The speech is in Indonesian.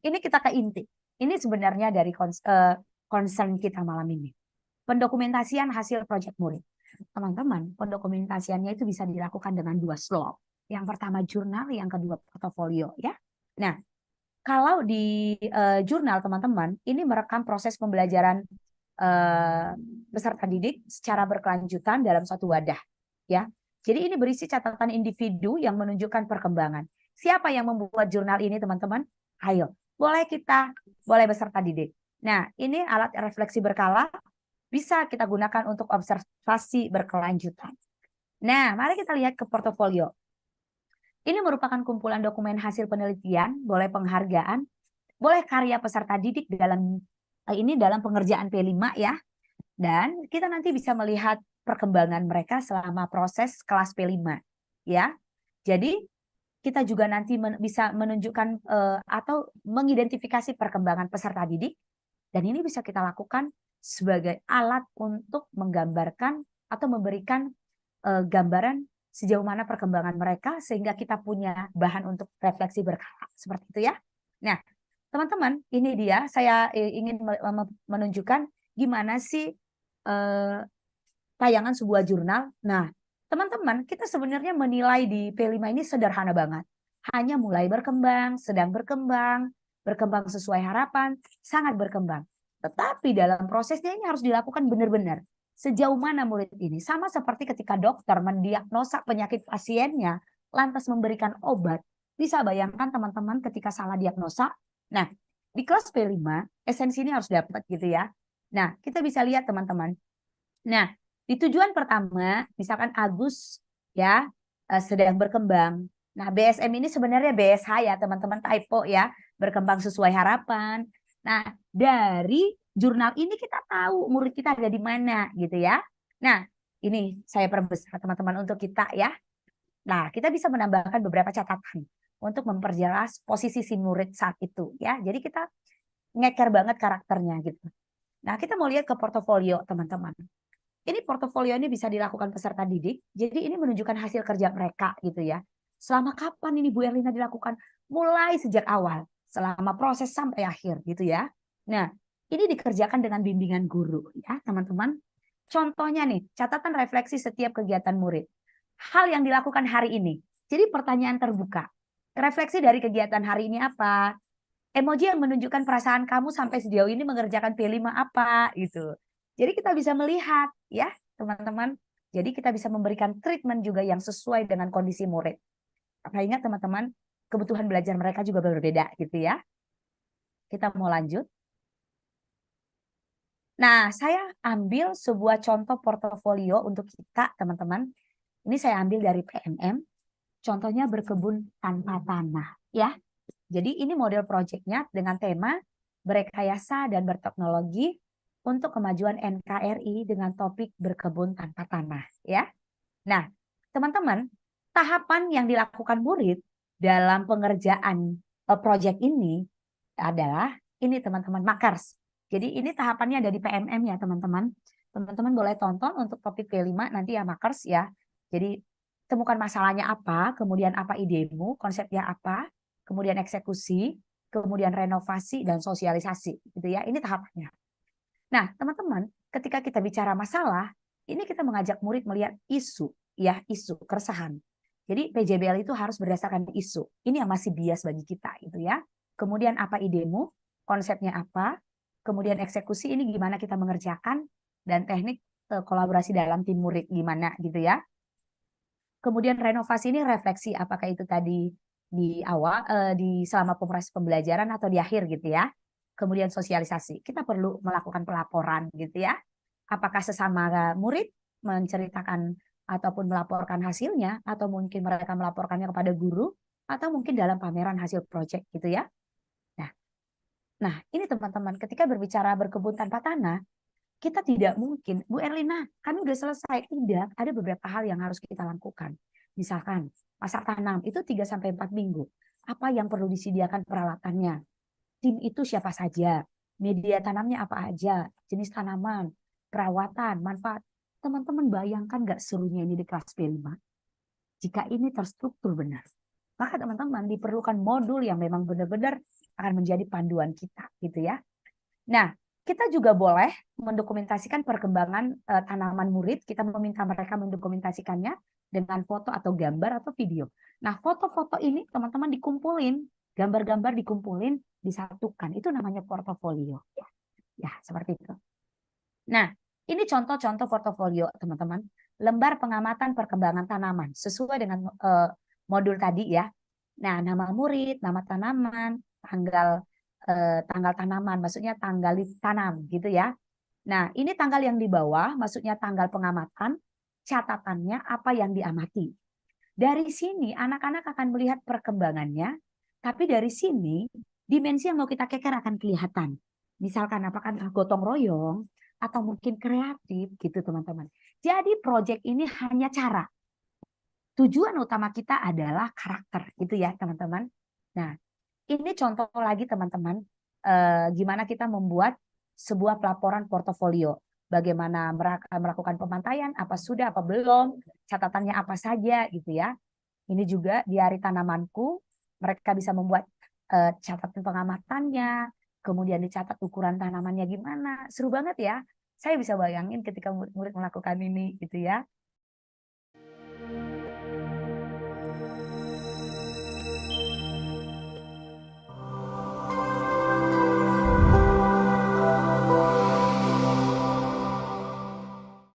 ini kita ke inti. Ini sebenarnya dari concern kita malam ini. Pendokumentasian hasil proyek murid. Teman-teman, pendokumentasiannya itu bisa dilakukan dengan dua slot. Yang pertama jurnal, yang kedua portofolio ya. Nah, kalau di jurnal teman-teman, ini merekam proses pembelajaran peserta didik secara berkelanjutan dalam suatu wadah ya. Jadi ini berisi catatan individu yang menunjukkan perkembangan. Siapa yang membuat jurnal ini teman-teman? Ayo, boleh kita, boleh peserta didik. Nah, ini alat refleksi berkala bisa kita gunakan untuk observasi berkelanjutan. Nah, mari kita lihat ke portofolio. Ini merupakan kumpulan dokumen hasil penelitian, boleh penghargaan, boleh karya peserta didik dalam pengerjaan P5 ya. Dan kita nanti bisa melihat perkembangan mereka selama proses kelas P5 ya. Jadi kita juga nanti bisa menunjukkan atau mengidentifikasi perkembangan peserta didik, dan ini bisa kita lakukan sebagai alat untuk menggambarkan atau memberikan gambaran sejauh mana perkembangan mereka sehingga kita punya bahan untuk refleksi berkala seperti itu ya. Nah, teman-teman, ini dia saya ingin menunjukkan gimana sih tayangan sebuah jurnal. Nah, teman-teman, kita sebenarnya menilai di P5 ini sederhana banget. Hanya mulai berkembang, sedang berkembang, berkembang sesuai harapan, sangat berkembang. Tetapi dalam prosesnya ini harus dilakukan benar-benar. Sejauh mana murid ini? Sama seperti ketika dokter mendiagnosa penyakit pasiennya, lantas memberikan obat. Bisa bayangkan teman-teman ketika salah diagnosa. Nah, di kelas P5, esensi ini harus dapat gitu ya. Nah, kita bisa lihat teman-teman. Nah, di tujuan pertama, misalkan Agus ya sedang berkembang. Nah, BSM ini sebenarnya BSH ya teman-teman, typo ya, berkembang sesuai harapan. Nah, dari jurnal ini kita tahu murid kita ada di mana gitu ya. Nah, ini saya perbesar teman-teman untuk kita ya. Nah, kita bisa menambahkan beberapa catatan untuk memperjelas posisi si murid saat itu ya. Jadi kita ngeker banget karakternya gitu. Nah, kita mau lihat ke portofolio teman-teman. Ini portofolio ini bisa dilakukan peserta didik. Jadi ini menunjukkan hasil kerja mereka gitu ya. Selama kapan ini Bu Erlina dilakukan? Mulai sejak awal, selama proses sampai akhir gitu ya. Nah, ini dikerjakan dengan bimbingan guru ya, teman-teman. Contohnya nih, catatan refleksi setiap kegiatan murid. Hal yang dilakukan hari ini. Jadi pertanyaan terbuka. Refleksi dari kegiatan hari ini apa? Emoji yang menunjukkan perasaan kamu sampai sejauh ini mengerjakan P5 apa gitu. Jadi kita bisa melihat ya teman-teman. Jadi kita bisa memberikan treatment juga yang sesuai dengan kondisi murid. Apa ingat teman-teman, kebutuhan belajar mereka juga berbeda gitu ya. Kita mau lanjut. Nah, saya ambil sebuah contoh portofolio untuk kita teman-teman. Ini saya ambil dari PMM. Contohnya berkebun tanpa tanah ya. Jadi ini model proyeknya dengan tema berekayasa dan berteknologi untuk kemajuan NKRI dengan topik berkebun tanpa tanah ya. Nah, teman-teman, tahapan yang dilakukan murid dalam pengerjaan proyek ini adalah ini teman-teman, makers. Jadi ini tahapannya ada di PMM ya teman-teman. Teman-teman boleh tonton untuk topik P5 nanti ya makers ya. Jadi temukan masalahnya apa, kemudian apa idemu, konsepnya apa, kemudian eksekusi, kemudian renovasi dan sosialisasi gitu ya. Ini tahapannya. Nah, teman-teman, ketika kita bicara masalah, ini kita mengajak murid melihat isu ya, isu keresahan. Jadi PJBL itu harus berdasarkan isu. Ini yang masih bias bagi kita gitu ya. Kemudian apa idemu, konsepnya apa, kemudian eksekusi ini gimana kita mengerjakan, dan teknik kolaborasi dalam tim murid gimana gitu ya. Kemudian renovasi ini refleksi apakah itu tadi di awal, di selama proses pembelajaran atau di akhir gitu ya. Kemudian sosialisasi, kita perlu melakukan pelaporan gitu ya. Apakah sesama murid menceritakan ataupun melaporkan hasilnya, atau mungkin mereka melaporkannya kepada guru, atau mungkin dalam pameran hasil proyek gitu ya. Nah, ini teman-teman, ketika berbicara berkebun tanpa tanah, kita tidak mungkin, Bu Erlina, kami udah selesai. Tidak, ada beberapa hal yang harus kita lakukan. Misalkan, masa tanam itu 3-4 minggu. Apa yang perlu disediakan peralatannya? Tim itu siapa saja? Media tanamnya apa aja? Jenis tanaman, perawatan, manfaat. Teman-teman bayangkan nggak serunya ini di kelas P5? Jika ini terstruktur benar. Maka teman-teman diperlukan modul yang memang benar-benar akan menjadi panduan kita gitu ya. Nah, kita juga boleh mendokumentasikan perkembangan tanaman murid. Kita meminta mereka mendokumentasikannya dengan foto atau gambar atau video. Nah, foto-foto ini teman-teman dikumpulin, gambar-gambar dikumpulin, disatukan. Itu namanya portofolio. Ya, seperti itu. Nah, ini contoh-contoh portofolio, teman-teman. Lembar pengamatan perkembangan tanaman sesuai dengan modul tadi ya. Nah, nama murid, nama tanaman, tanggal tanaman, maksudnya tanggal ditanam gitu ya. Nah, ini tanggal yang di bawah, maksudnya tanggal pengamatan, catatannya apa yang diamati. Dari sini anak-anak akan melihat perkembangannya, tapi dari sini dimensi yang mau kita keker akan kelihatan. Misalkan apakah gotong royong atau mungkin kreatif gitu teman-teman. Jadi proyek ini hanya cara. Tujuan utama kita adalah karakter gitu ya teman-teman. Nah, ini contoh lagi teman-teman, gimana kita membuat sebuah pelaporan portofolio. Bagaimana melakukan pemantaian, apa sudah, apa belum, catatannya apa saja gitu ya. Ini juga di hari tanamanku, mereka bisa membuat catatan pengamatannya, kemudian dicatat ukuran tanamannya gimana. Seru banget ya. Saya bisa bayangin ketika murid-murid melakukan ini gitu ya.